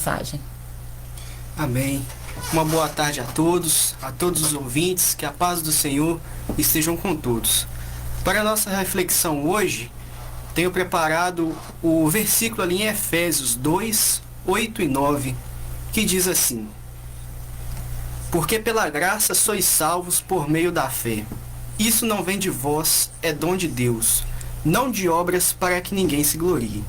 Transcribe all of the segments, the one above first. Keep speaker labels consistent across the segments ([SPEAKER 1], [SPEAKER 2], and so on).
[SPEAKER 1] Mensagem.
[SPEAKER 2] Amém. Uma boa tarde a todos os ouvintes, que a paz do Senhor estejam com todos. Para a nossa reflexão hoje, tenho preparado o versículo ali em Efésios 2, 8 e 9, que diz assim: Porque pela graça sois salvos por meio da fé. Isso não vem de vós, é dom de Deus, não de obras para que ninguém se glorie.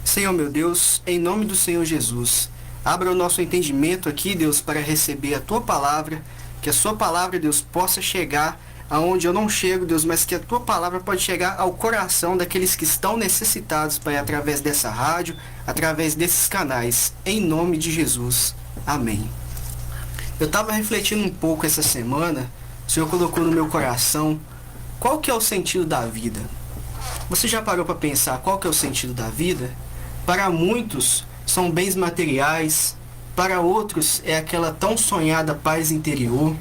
[SPEAKER 2] Senhor meu Deus, em nome do Senhor Jesus, abra o nosso entendimento aqui, Deus, para receber a Tua palavra, que a Sua palavra, Deus, possa chegar aonde eu não chego, Deus, mas que a Tua palavra pode chegar ao coração daqueles que estão necessitados, Pai, através dessa rádio, através desses canais, em nome de Jesus. Amém. Eu estava refletindo um pouco essa semana, o Senhor colocou no meu coração, qual que é o sentido da vida? Você já parou para pensar qual que é o sentido da vida? Para muitos, são bens materiais, para outros é aquela tão sonhada paz interior.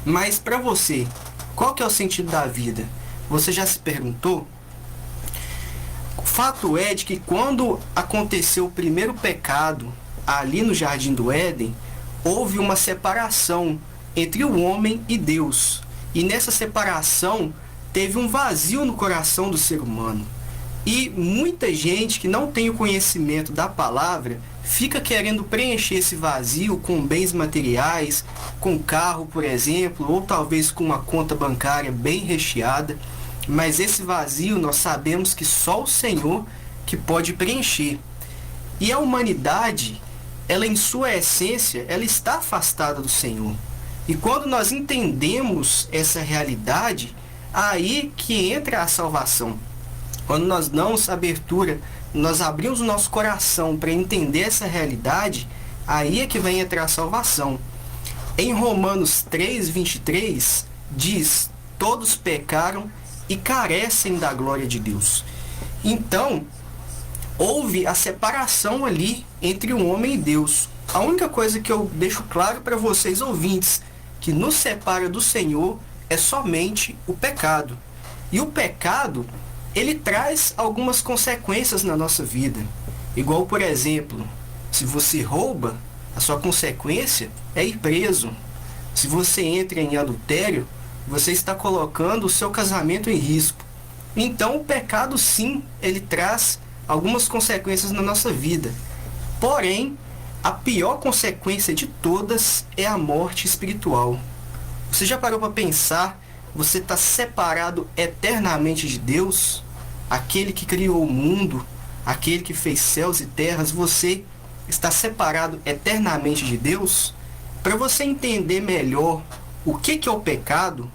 [SPEAKER 2] Mas para você, qual que é o sentido da vida? Você já se perguntou? O fato é de que quando aconteceu o primeiro pecado, ali no Jardim do Éden, houve uma separação entre o homem e Deus. E nessa separação, teve um vazio no coração do ser humano. E muita gente que não tem o conhecimento da palavra fica querendo preencher esse vazio com bens materiais, com carro, por exemplo, ou talvez com uma conta bancária bem recheada. Mas esse vazio nós sabemos que só o Senhor que pode preencher. E a humanidade, ela em sua essência, ela está afastada do Senhor. E quando nós entendemos essa realidade, aí que entra a salvação. Quando nós damos abertura, nós abrimos o nosso coração para entender essa realidade, aí é que vem entrar a salvação. Em Romanos 3, 23, diz: todos pecaram e carecem da glória de Deus. Então, houve a separação ali entre o homem e Deus. A única coisa que eu deixo claro para vocês ouvintes, que nos separa do Senhor, é somente o pecado. E o pecado, ele traz algumas consequências na nossa vida. Igual, por exemplo, se você rouba, a sua consequência é ir preso. Se você entra em adultério, você está colocando o seu casamento em risco. Então, o pecado, sim, ele traz algumas consequências na nossa vida. Porém, a pior consequência de todas é a morte espiritual. Você já parou para pensar? Você está separado eternamente de Deus? Aquele que criou o mundo, aquele que fez céus e terras, você está separado eternamente de Deus? Para você entender melhor o que é o pecado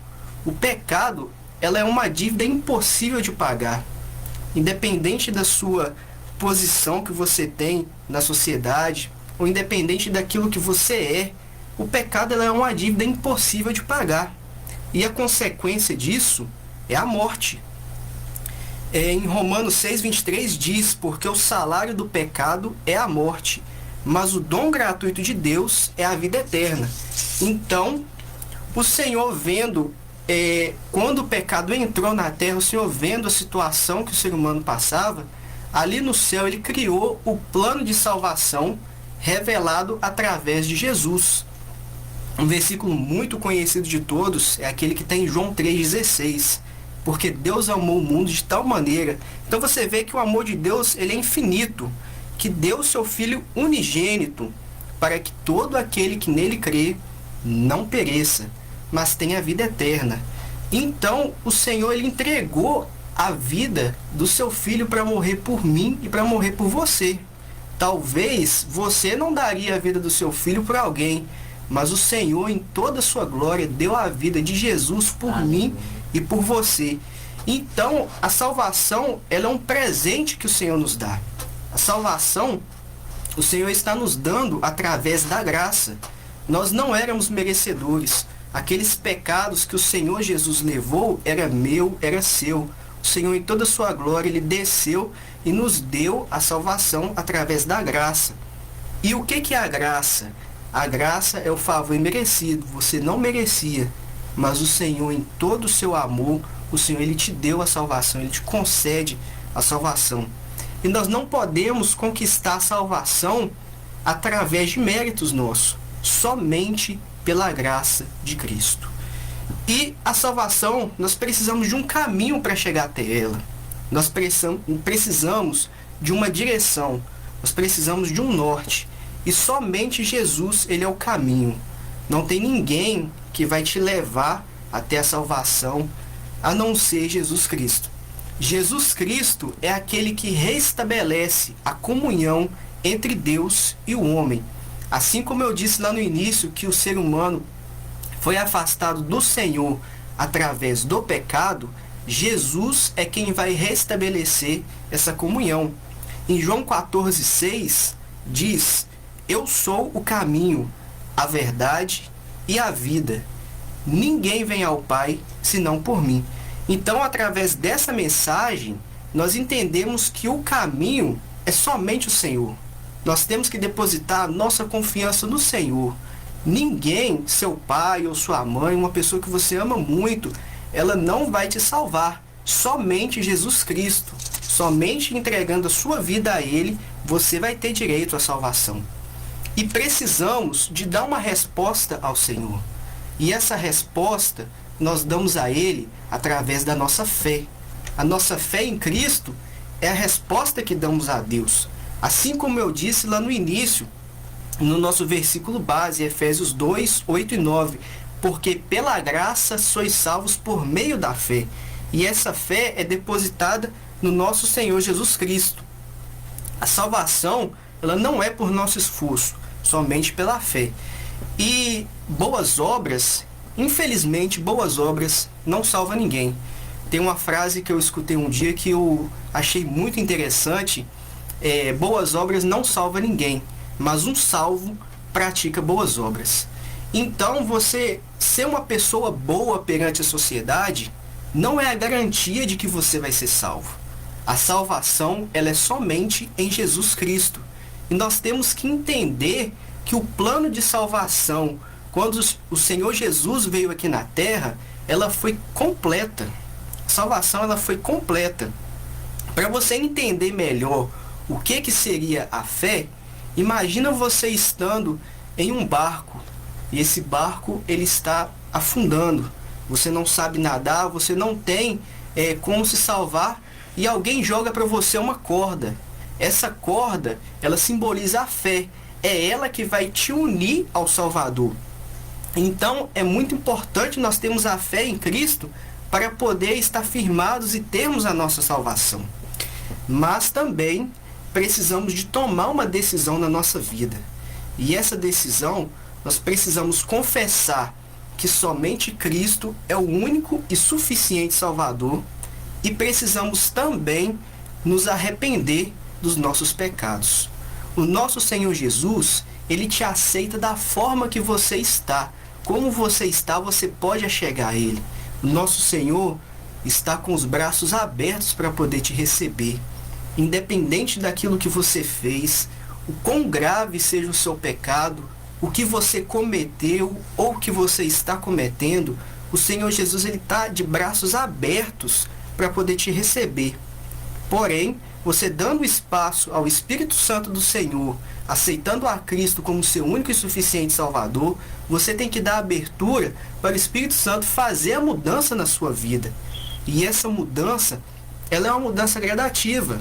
[SPEAKER 2] ela é uma dívida impossível de pagar. Independente da sua posição que você tem na sociedade, ou independente daquilo que você é, o pecado ela é uma dívida impossível de pagar. E a consequência disso é a morte. Em Romanos 6,23 diz: porque o salário do pecado é a morte, mas o dom gratuito de Deus é a vida eterna. Então, o Senhor vendo, quando o pecado entrou na terra, o Senhor vendo a situação que o ser humano passava, ali no céu ele criou o plano de salvação revelado através de Jesus. Um versículo muito conhecido de todos é aquele que está em João 3,16. Porque Deus amou o mundo de tal maneira. Então você vê que o amor de Deus ele é infinito, que deu o seu Filho unigênito, para que todo aquele que nele crê não pereça, mas tenha a vida eterna. Então o Senhor ele entregou a vida do seu Filho para morrer por mim e para morrer por você. Talvez você não daria a vida do seu filho para alguém, mas o Senhor, em toda a sua glória, deu a vida de Jesus por mim e por você. Então, a salvação, ela é um presente que o Senhor nos dá. A salvação, o Senhor está nos dando através da graça. Nós não éramos merecedores. Aqueles pecados que o Senhor Jesus levou, era meu, era seu. O Senhor, em toda a sua glória, ele desceu e nos deu a salvação através da graça. E o que é a graça? A graça é o favor imerecido. Você não merecia, mas o Senhor, em todo o seu amor, o Senhor ele te deu a salvação, ele te concede a salvação. E nós não podemos conquistar a salvação através de méritos nossos, somente pela graça de Cristo. E a salvação, nós precisamos de um caminho para chegar até ela. Nós precisamos de uma direção, nós precisamos de um norte. E somente Jesus, ele é o caminho. Não tem ninguém que vai te levar até a salvação, a não ser Jesus Cristo. Jesus Cristo é aquele que restabelece a comunhão entre Deus e o homem. Assim como eu disse lá no início que o ser humano foi afastado do Senhor através do pecado, Jesus é quem vai restabelecer essa comunhão. Em João 14,6 diz: eu sou o caminho, a verdade e a vida. Ninguém vem ao Pai senão por mim. Então, através dessa mensagem, nós entendemos que o caminho é somente o Senhor. Nós temos que depositar nossa confiança no Senhor. Ninguém, seu pai ou sua mãe, uma pessoa que você ama muito, ela não vai te salvar. Somente Jesus Cristo. Somente entregando a sua vida a Ele, você vai ter direito à salvação. E precisamos de dar uma resposta ao Senhor. E essa resposta nós damos a Ele através da nossa fé. A nossa fé em Cristo é a resposta que damos a Deus. Assim como eu disse lá no início, no nosso versículo base, Efésios 2, 8 e 9. Porque pela graça sois salvos por meio da fé. E essa fé é depositada no nosso Senhor Jesus Cristo. A salvação, ela não é por nosso esforço, somente pela fé. E boas obras, infelizmente, boas obras não salvam ninguém. Tem uma frase que eu escutei um dia que eu achei muito interessante. Boas obras não salvam ninguém, mas um salvo pratica boas obras. Então, você ser uma pessoa boa perante a sociedade não é a garantia de que você vai ser salvo. A salvação, ela é somente em Jesus Cristo. E nós temos que entender que o plano de salvação, quando o Senhor Jesus veio aqui na terra, ela foi completa. A salvação, ela foi completa. Para você entender melhor o que seria a fé, imagina você estando em um barco e esse barco ele está afundando. Você não sabe nadar, você não tem como se salvar e alguém joga para você uma corda. Essa corda, ela simboliza a fé. É ela que vai te unir ao Salvador. Então, é muito importante nós termos a fé em Cristo para poder estar firmados e termos a nossa salvação. Mas também precisamos de tomar uma decisão na nossa vida. E essa decisão, nós precisamos confessar que somente Cristo é o único e suficiente Salvador e precisamos também nos arrepender dos nossos pecados. O nosso Senhor Jesus, Ele te aceita da forma que você está. Como você está, você pode chegar a Ele. O nosso Senhor está com os braços abertos para poder te receber. Independente daquilo que você fez, o quão grave seja o seu pecado, o que você cometeu ou o que você está cometendo, o Senhor Jesus está de braços abertos para poder te receber. Porém, você dando espaço ao Espírito Santo do Senhor, aceitando a Cristo como seu único e suficiente Salvador, você tem que dar abertura para o Espírito Santo fazer a mudança na sua vida. E essa mudança, ela é uma mudança gradativa.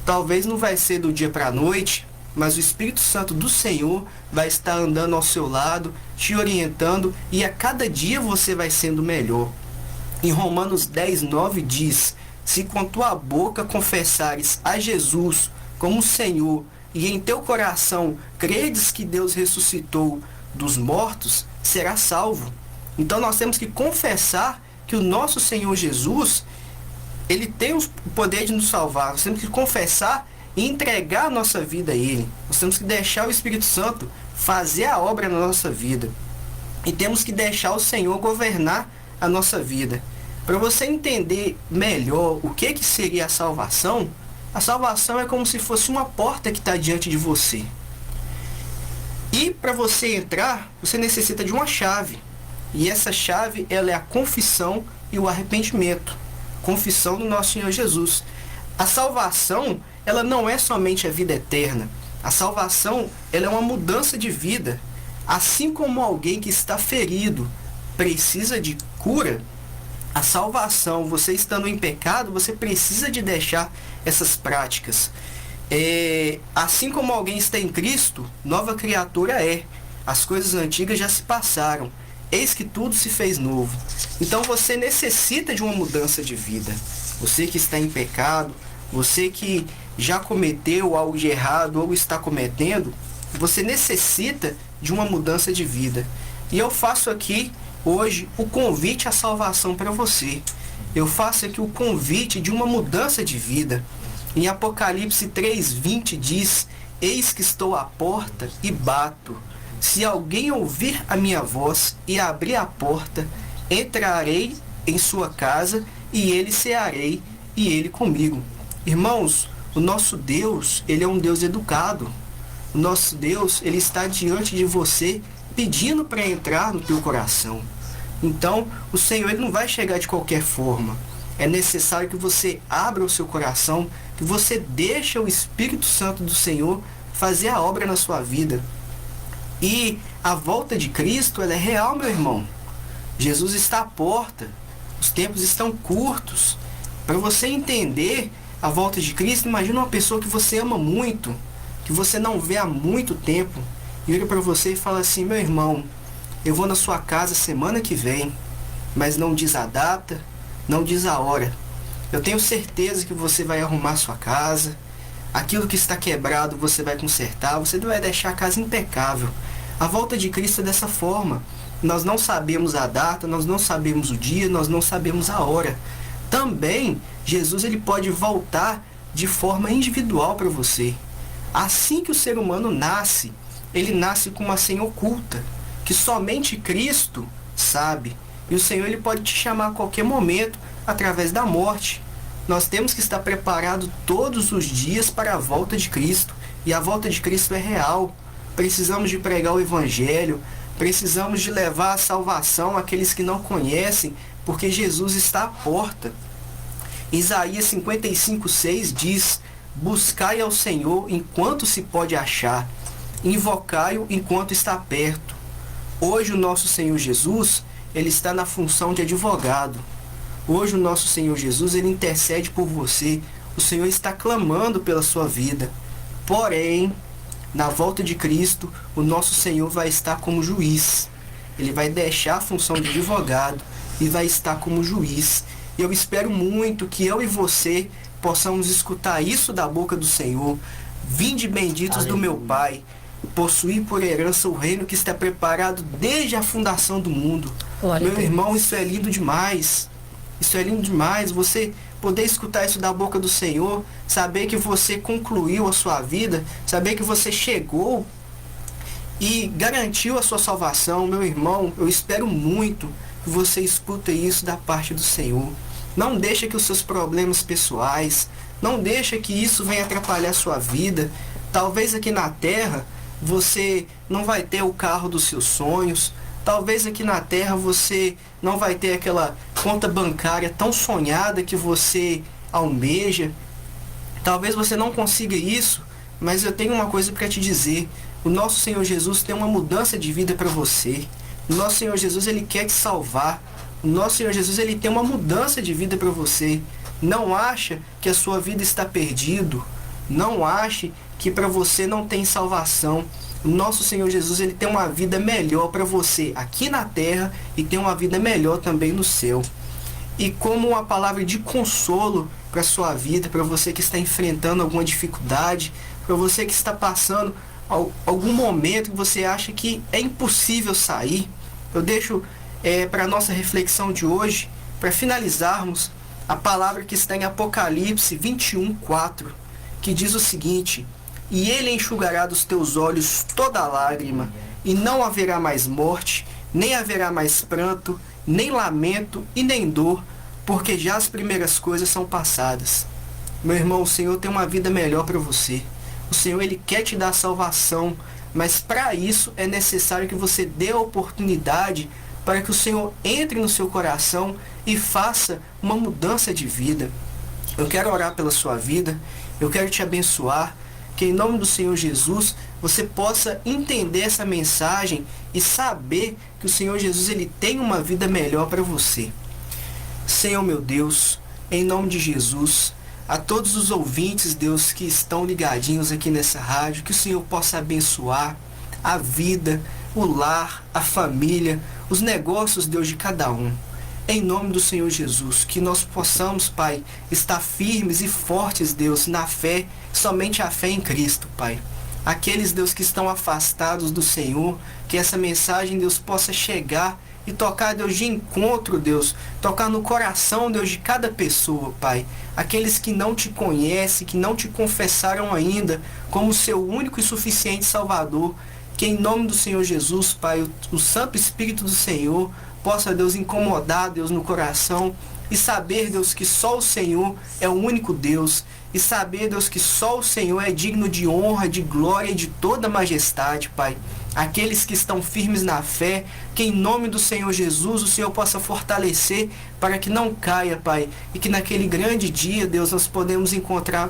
[SPEAKER 2] Talvez não vai ser do dia para a noite, mas o Espírito Santo do Senhor vai estar andando ao seu lado, te orientando, e a cada dia você vai sendo melhor. Em Romanos 10, 9 diz: se com tua boca confessares a Jesus como Senhor, e em teu coração credes que Deus ressuscitou dos mortos, serás salvo. Então nós temos que confessar que o nosso Senhor Jesus, Ele tem o poder de nos salvar. Nós temos que confessar e entregar a nossa vida a Ele. Nós temos que deixar o Espírito Santo fazer a obra na nossa vida. E temos que deixar o Senhor governar a nossa vida. Para você entender melhor o que seria a salvação é como se fosse uma porta que está diante de você. E para você entrar, você necessita de uma chave. E essa chave, ela é a confissão e o arrependimento. Confissão do nosso Senhor Jesus. A salvação, ela não é somente a vida eterna. A salvação, ela é uma mudança de vida. Assim como alguém que está ferido precisa de cura, a salvação, você estando em pecado, você precisa de deixar essas práticas. Assim como alguém está em Cristo, nova criatura é. As coisas antigas já se passaram. Eis que tudo se fez novo. Então você necessita de uma mudança de vida. Você que está em pecado, você que já cometeu algo de errado ou está cometendo, você necessita de uma mudança de vida. E eu faço aqui hoje o convite à salvação para você. Eu faço aqui o convite de uma mudança de vida. Em Apocalipse 3:20 diz: eis que estou à porta e bato. Se alguém ouvir a minha voz e abrir a porta, entrarei em sua casa e ele cearei e ele comigo. Irmãos, o nosso Deus, ele é um Deus educado. O nosso Deus, ele está diante de você pedindo para entrar no teu coração. Então, o Senhor, ele não vai chegar de qualquer forma. É necessário que você abra o seu coração, que você deixe o Espírito Santo do Senhor fazer a obra na sua vida. E a volta de Cristo, ela é real, meu irmão. Jesus está à porta. Os tempos estão curtos. Para você entender a volta de Cristo, imagina uma pessoa que você ama muito, que você não vê há muito tempo, e vira para você e fala assim: meu irmão, eu vou na sua casa semana que vem, mas não diz a data, não diz a hora. Eu tenho certeza que você vai arrumar sua casa, aquilo que está quebrado você vai consertar, você vai deixar a casa impecável. A volta de Cristo é dessa forma. Nós não sabemos a data, nós não sabemos o dia, nós não sabemos a hora. Também, Jesus, ele pode voltar de forma individual para você. Assim que o ser humano nasce, ele nasce com uma senha oculta, que somente Cristo sabe. E o Senhor, ele pode te chamar a qualquer momento, através da morte. Nós temos que estar preparados todos os dias para a volta de Cristo. E a volta de Cristo é real. Precisamos de pregar o Evangelho, precisamos de levar a salvação àqueles que não conhecem, porque Jesus está à porta. Isaías 55:6 diz: buscai ao Senhor enquanto se pode achar, invocai-o enquanto está perto. Hoje o nosso Senhor Jesus, ele está na função de advogado. Hoje o nosso Senhor Jesus, ele intercede por você. O Senhor está clamando pela sua vida. Porém, na volta de Cristo, o nosso Senhor vai estar como juiz. Ele vai deixar a função de advogado e vai estar como juiz. E eu espero muito que eu e você possamos escutar isso da boca do Senhor. Vinde benditos do meu Pai, possuir por herança o reino que está preparado desde a fundação do mundo. Meu irmão, isso é lindo demais. Isso é lindo demais. Você poder escutar isso da boca do Senhor, saber que você concluiu a sua vida, saber que você chegou e garantiu a sua salvação. Meu irmão, eu espero muito que você escute isso da parte do Senhor. Não deixa que os seus problemas pessoais, não deixa que isso venha atrapalhar a sua vida. Talvez aqui na terra você não vai ter o carro dos seus sonhos. Talvez aqui na terra você não vai ter aquela conta bancária tão sonhada que você almeja. Talvez você não consiga isso, mas eu tenho uma coisa para te dizer. O nosso Senhor Jesus tem uma mudança de vida para você. O nosso Senhor Jesus, ele quer te salvar. O nosso Senhor Jesus, ele tem uma mudança de vida para você. Não acha que a sua vida está perdida. Não ache que para você não tem salvação. O nosso Senhor Jesus, ele tem uma vida melhor para você aqui na terra e tem uma vida melhor também no céu. E como uma palavra de consolo para a sua vida, para você que está enfrentando alguma dificuldade, para você que está passando algum momento que você acha que é impossível sair, eu deixo para a nossa reflexão de hoje, para finalizarmos, a palavra que está em Apocalipse 21:4, que diz o seguinte: e ele enxugará dos teus olhos toda lágrima, e não haverá mais morte, nem haverá mais pranto, nem lamento e nem dor, porque já as primeiras coisas são passadas. Meu irmão, o Senhor tem uma vida melhor para você. O Senhor, ele quer te dar salvação, mas para isso é necessário que você dê a oportunidade para que o Senhor entre no seu coração e faça uma mudança de vida. Eu quero orar pela sua vida, eu quero te abençoar. que em nome do Senhor Jesus você possa entender essa mensagem e saber que o Senhor Jesus ele tem uma vida melhor para você. Senhor meu Deus, em nome de Jesus, a todos os ouvintes, Deus, que estão ligadinhos aqui nessa rádio, que o Senhor possa abençoar a vida, o lar, a família, os negócios, Deus, de cada um. Em nome do Senhor Jesus, que nós possamos, Pai, estar firmes e fortes, Deus, na fé, somente a fé em Cristo, Pai. Aqueles, Deus, que estão afastados do Senhor, que essa mensagem, Deus, possa chegar e tocar, Deus, de encontro, Deus, tocar no coração, Deus, de cada pessoa, Pai. Aqueles que não te conhecem, que não te confessaram ainda como seu único e suficiente Salvador, que em nome do Senhor Jesus, Pai, o Santo Espírito do Senhor possa, Deus, incomodar, Deus, no coração e saber, Deus, que só o Senhor é o único Deus e saber, Deus, que só o Senhor é digno de honra, de glória e de toda majestade, Pai. Aqueles que estão firmes na fé, que em nome do Senhor Jesus o Senhor possa fortalecer para que não caia, Pai, e que naquele grande dia, Deus, nós possamos encontrar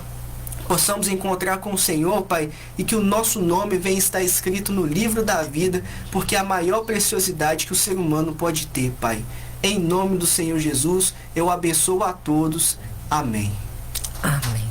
[SPEAKER 2] com o Senhor, Pai, e que o nosso nome venha estar escrito no livro da vida, porque é a maior preciosidade que o ser humano pode ter, Pai. Em nome do Senhor Jesus, eu abençoo a todos. Amém.
[SPEAKER 1] Amém.